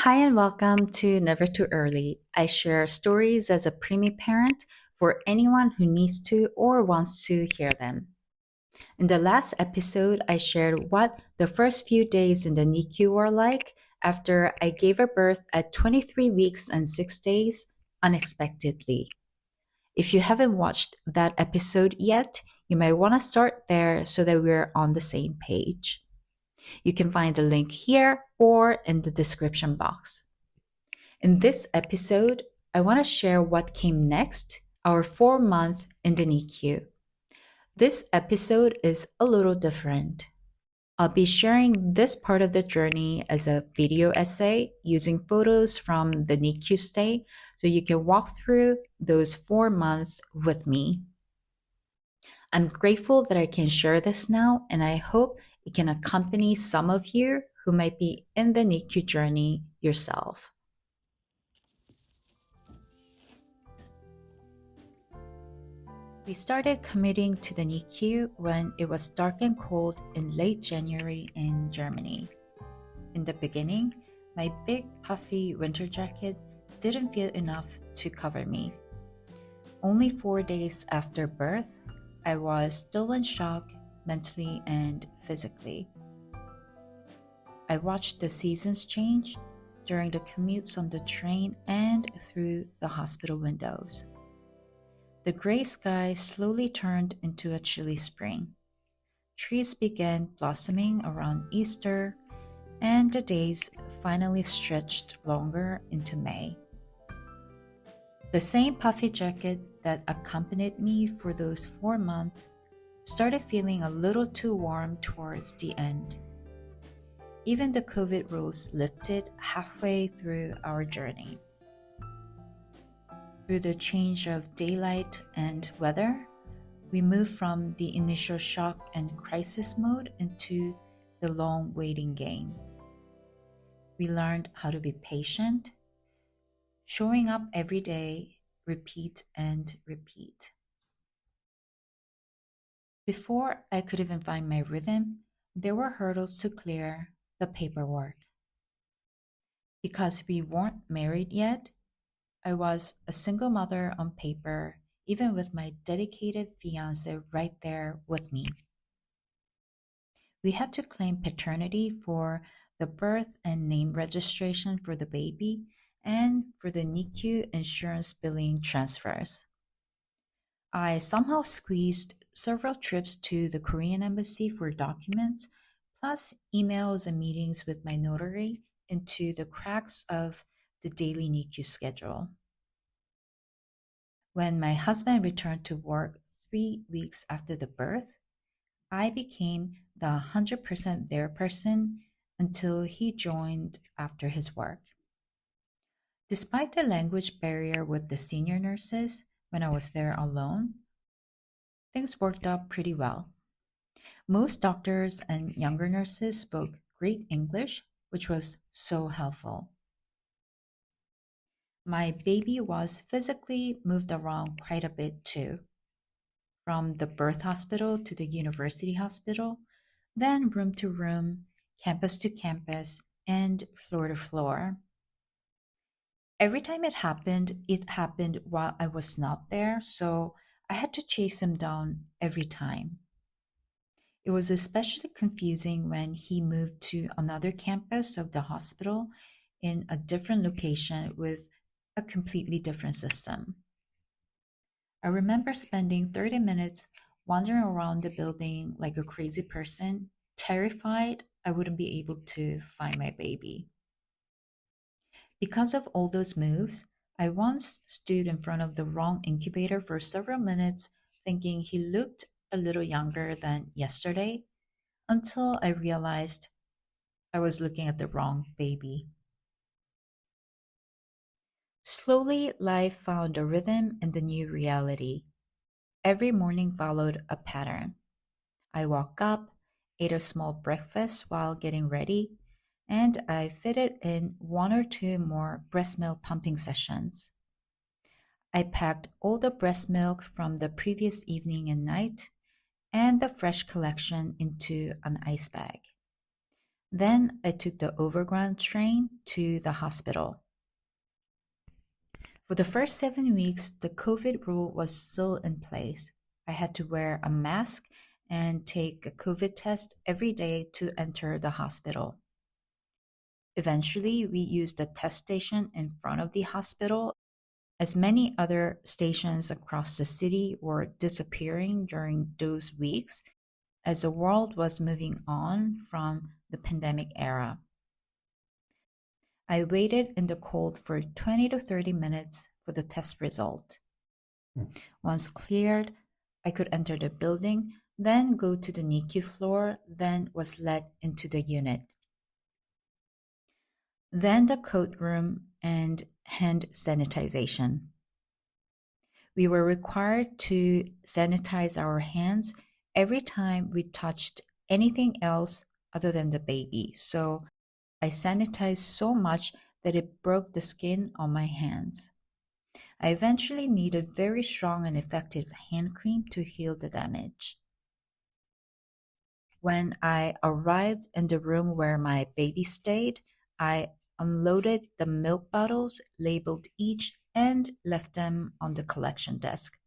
Hi and welcome to Never Too Early. I share stories as a preemie parent for anyone who needs to or wants to hear them. In the last episode, I shared what the first few days in the NICU were like after I gave a birth at 23 weeks and 6 days unexpectedly. If you haven't watched that episode yet, you might want to start there so that we're on the same page. You can find the link here or in the description box. In this episode, I want to share what came next, our 4 month in the NICU. This episode is a little different. I'll be sharing this part of the journey as a video essay using photos from the NICU stay so you can walk through those 4 months with me. I'm grateful that I can share this now, and I hope it can accompany some of you who might be in the NICU journey yourself. We started commuting to the NICU when it was dark and cold in late January in Germany. In the beginning, my big puffy winter jacket didn't feel enough to cover me. Only 4 days after birth, I was still in shock mentally and physically. I watched the seasons change during the commutes on the train and through the hospital windows. The gray sky slowly turned into a chilly spring. Trees began blossoming around Easter, and the days finally stretched longer into May. The same puffy jacket that accompanied me for those 4 months started feeling a little too warm towards the end. Even the COVID rules lifted halfway through our journey. Through the change of daylight and weather, we moved from the initial shock and crisis mode into the long waiting game. We learned how to be patient, showing up every day, repeat and repeat. Before I could even find my rhythm, there were hurdles to clear: the paperwork. Because we weren't married yet, I was a single mother on paper, even with my dedicated fiance right there with me. We had to claim paternity for the birth and name registration for the baby and for the NICU insurance billing transfers. I somehow squeezed several trips to the Korean embassy for documents, plus emails and meetings with my notary into the cracks of the daily NICU schedule. When my husband returned to work 3 weeks after the birth, I became the 100% there person until he joined after his work. Despite the language barrier with the senior nurses when I was there alone, things worked out pretty well. Most doctors and younger nurses spoke great English, which was so helpful. My baby was physically moved around quite a bit too, from the birth hospital to the university hospital, then room to room, campus to campus, and floor to floor. Every time it happened while I was not there, so I had to chase him down every time. It was especially confusing when he moved to another campus of the hospital in a different location with a completely different system. I remember spending 30 minutes wandering around the building like a crazy person, terrified I wouldn't be able to find my baby. Because of all those moves, I once stood in front of the wrong incubator for several minutes thinking he looked a little younger than yesterday until I realized I was looking at the wrong baby. Slowly, life found a rhythm and a new reality. Every morning followed a pattern. I woke up, ate a small breakfast while getting ready, and I fitted in one or two more breast milk pumping sessions. I packed all the breast milk from the previous evening and night and the fresh collection into an ice bag. Then I took the overground train to the hospital. For the first 7 weeks, the COVID rule was still in place. I had to wear a mask and take a COVID test every day to enter the hospital. Eventually, we used a test station in front of the hospital, as many other stations across the city were disappearing during those weeks as the world was moving on from the pandemic era. I waited in the cold for 20 to 30 minutes for the test result. Once cleared, I could enter the building, then go to the NICU floor, then was led into the unit. Then the coat room and hand sanitization. We were required to sanitize our hands every time we touched anything else other than the baby. So I sanitized so much that it broke the skin on my hands. I eventually needed very strong and effective hand cream to heal the damage. When I arrived in the room where my baby stayed, I unloaded the milk bottles, labeled each, and left them on the collection desk.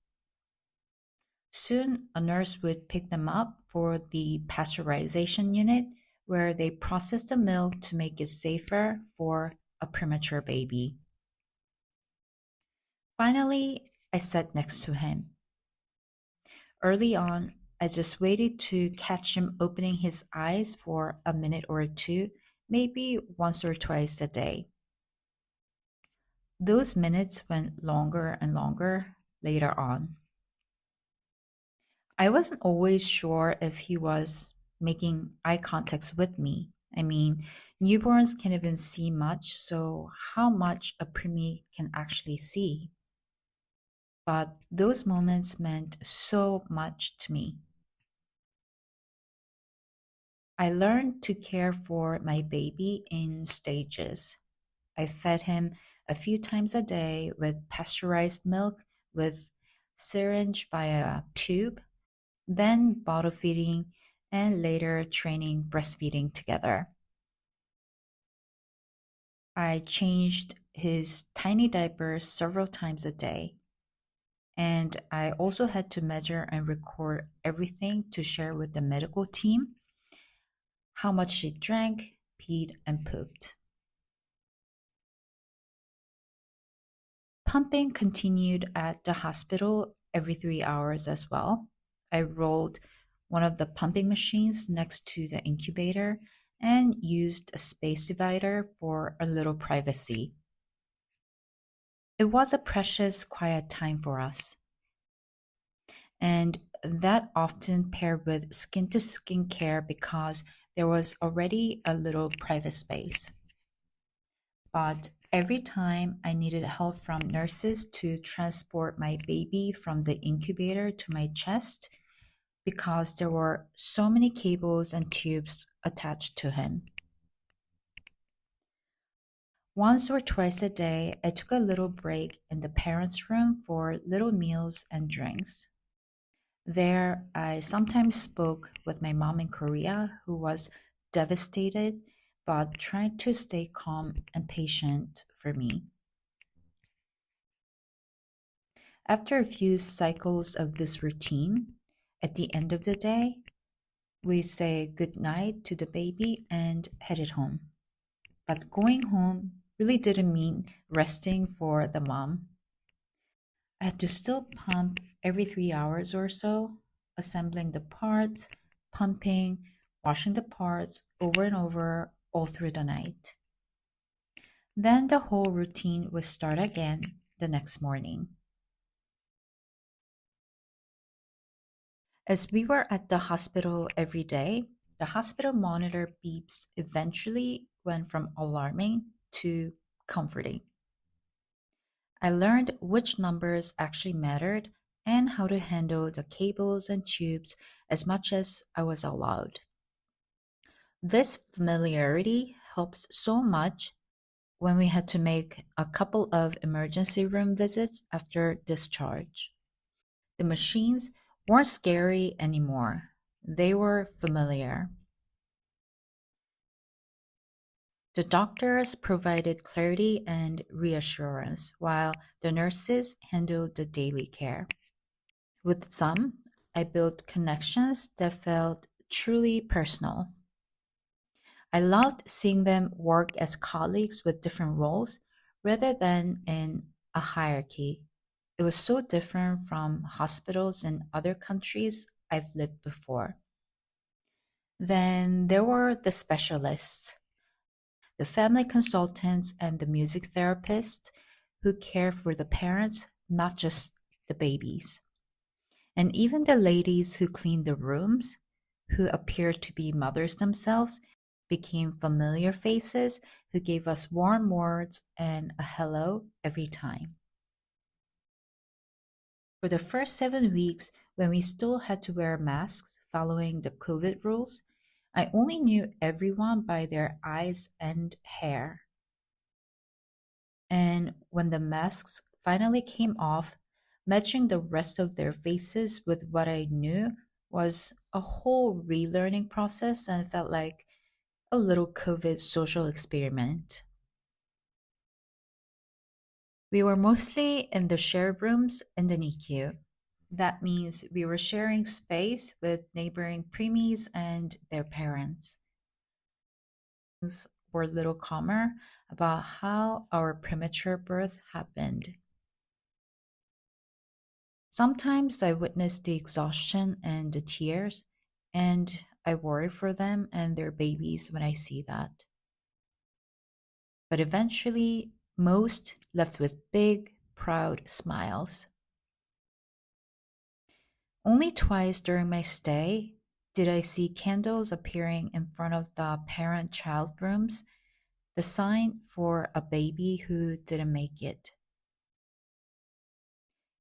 Soon, a nurse would pick them up for the pasteurization unit, where they process the milk to make it safer for a premature baby. Finally, I sat next to him. Early on, I just waited to catch him opening his eyes for a minute or two, maybe once or twice a day. Those minutes went longer and longer later on. I wasn't always sure if he was making eye contacts with me. I mean, newborns can't even see much, so how much a preemie can actually see? But those moments meant so much to me. I learned to care for my baby in stages. I fed him a few times a day with pasteurized milk with syringe via tube, then bottle feeding, and later training breastfeeding together. I changed his tiny diapers several times a day, and I also had to measure and record everything to share with the medical team how much she drank, peed, and pooped. Pumping continued at the hospital every 3 hours as well. I rolled one of the pumping machines next to the incubator and used a space divider for a little privacy. It was a precious, quiet time for us, and that often paired with skin to skin care because there was already a little private space. But every time I needed help from nurses to transport my baby from the incubator to my chest, because there were so many cables and tubes attached to him. Once or twice a day, I took a little break in the parents' room for little meals and drinks. There, I sometimes spoke with my mom in Korea, who was devastated but trying to stay calm and patient for me. After a few cycles of this routine, at the end of the day, we say goodnight to the baby and headed home. But going home really didn't mean resting for the mom. I had to still pump every 3 hours or so, assembling the parts, pumping, washing the parts over and over all through the night. Then the whole routine would start again the next morning. As we were at the hospital every day, the hospital monitor beeps eventually went from alarming to comforting. I learned which numbers actually mattered and how to handle the cables and tubes as much as I was allowed. This familiarity helps so much when we had to make a couple of emergency room visits after discharge. The machines weren't scary anymore, they were familiar. The doctors provided clarity and reassurance, while the nurses handled the daily care. With some, I built connections that felt truly personal. I loved seeing them work as colleagues with different roles rather than in a hierarchy. It was so different from hospitals in other countries I've lived before. Then there were the specialists, the family consultants, and the music therapists who care for the parents, not just the babies. And even the ladies who cleaned the rooms, who appeared to be mothers themselves, became familiar faces who gave us warm words and a hello every time. For the first 7 weeks, when we still had to wear masks following the COVID rules, I only knew everyone by their eyes and hair. And when the masks finally came off, matching the rest of their faces with what I knew was a whole relearning process and felt like a little COVID social experiment. We were mostly in the shared rooms in the NICU. That means we were sharing space with neighboring preemies and their parents. Things were a little calmer about how our premature birth happened. Sometimes I witness the exhaustion and the tears, and I worry for them and their babies when I see that. But eventually, most left with big, proud smiles. Only twice during my stay did I see candles appearing in front of the parent child rooms, the sign for a baby who didn't make it.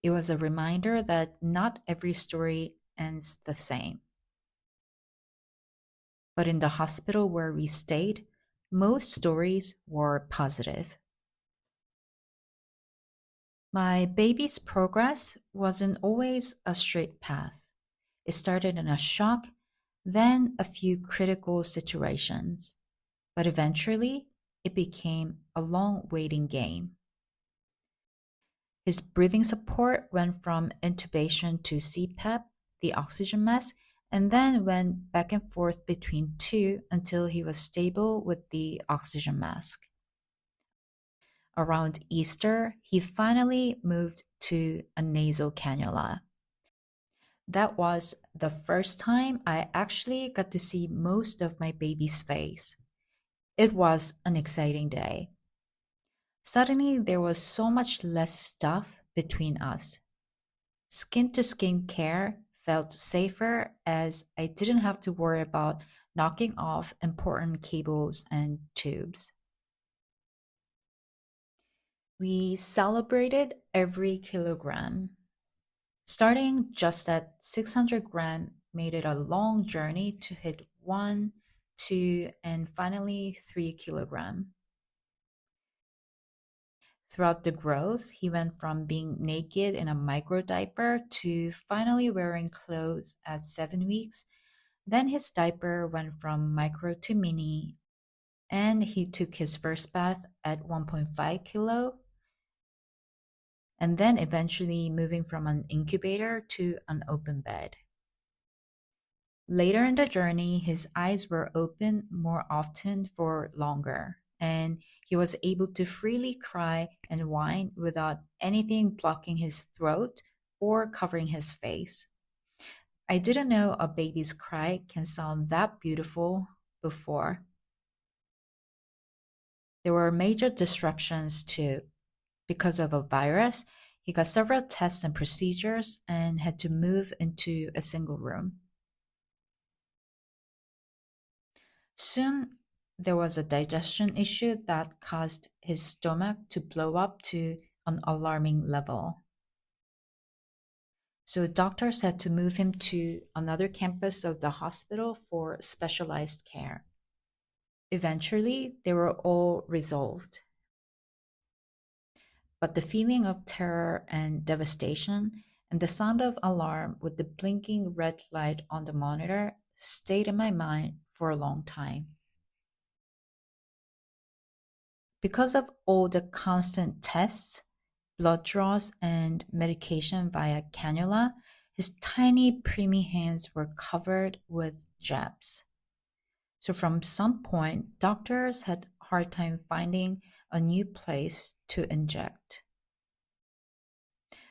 It was a reminder that not every story ends the same. But in the hospital where we stayed, most stories were positive. My baby's progress wasn't always a straight path. It started in a shock, then a few critical situations, but eventually it became a long waiting game. His breathing support went from intubation to CPAP, the oxygen mask, and then went back and forth between two until he was stable with the oxygen mask. Around Easter, he finally moved to a nasal cannula. That was the first time I actually got to see most of my baby's face. It was an exciting day. Suddenly, there was so much less stuff between us. Skin to skin care felt safer as I didn't have to worry about knocking off important cables and tubes. We celebrated every kilogram. Starting just at 600 gram made it a long journey to hit 1, 2, and finally 3 kilogram. Throughout the growth, he went from being naked in a micro diaper to finally wearing clothes at 7 weeks. Then his diaper went from micro to mini, and he took his first bath at 1.5 kilo, and then eventually moving from an incubator to an open bed. Later in the journey, his eyes were open more often for longer, and he was able to freely cry and whine without anything blocking his throat or covering his face. I didn't know a baby's cry can sound that beautiful before. There were major disruptions too. Because of a virus, he got several tests and procedures and had to move into a single room. Soon, there was a digestion issue that caused his stomach to blow up to an alarming level. So, doctors had to move him to another campus of the hospital for specialized care. Eventually, they were all resolved. But the feeling of terror and devastation and the sound of alarm with the blinking red light on the monitor stayed in my mind for a long time. Because of all the constant tests, blood draws, and medication via cannula, his tiny preemie hands were covered with jabs. So from some point, doctors had a hard time finding a new place to inject.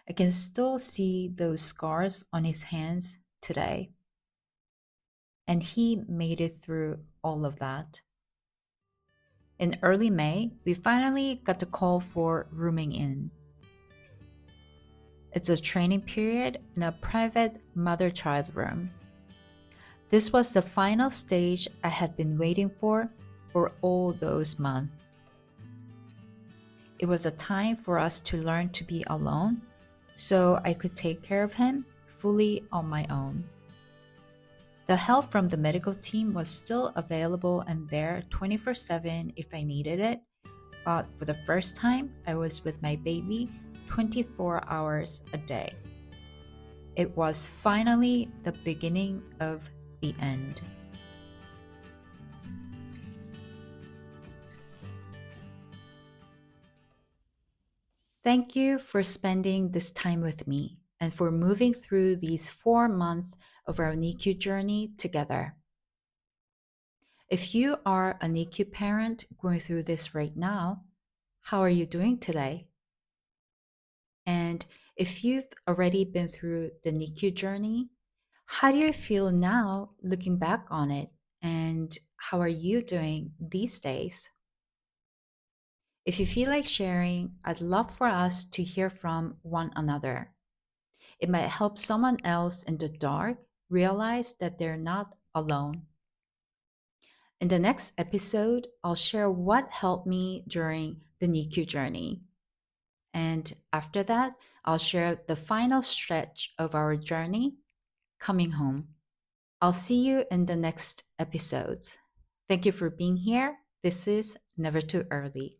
I can still see those scars on his hands today. And he made it through all of that. In early May, we finally got the call for rooming in. It's a training period in a private mother child room. This was the final stage I had been waiting for all those months. It was a time for us to learn to be alone so I could take care of him fully on my own. The help from the medical team was still available and there 24/7 if I needed it, but for the first time, I was with my baby 24 hours a day. It was finally the beginning of the end. Thank you for spending this time with me and for moving through these 4 months of our NICU journey together. If you are a NICU parent going through this right now, how are you doing today? And if you've already been through the NICU journey, how do you feel now looking back on it? And how are you doing these days? If you feel like sharing, I'd love for us to hear from one another. It might help someone else in the dark realize that they're not alone. In the next episode, I'll share what helped me during the NICU journey. And after that, I'll share the final stretch of our journey coming home. I'll see you in the next episodes. Thank you for being here. This is Never Too Early.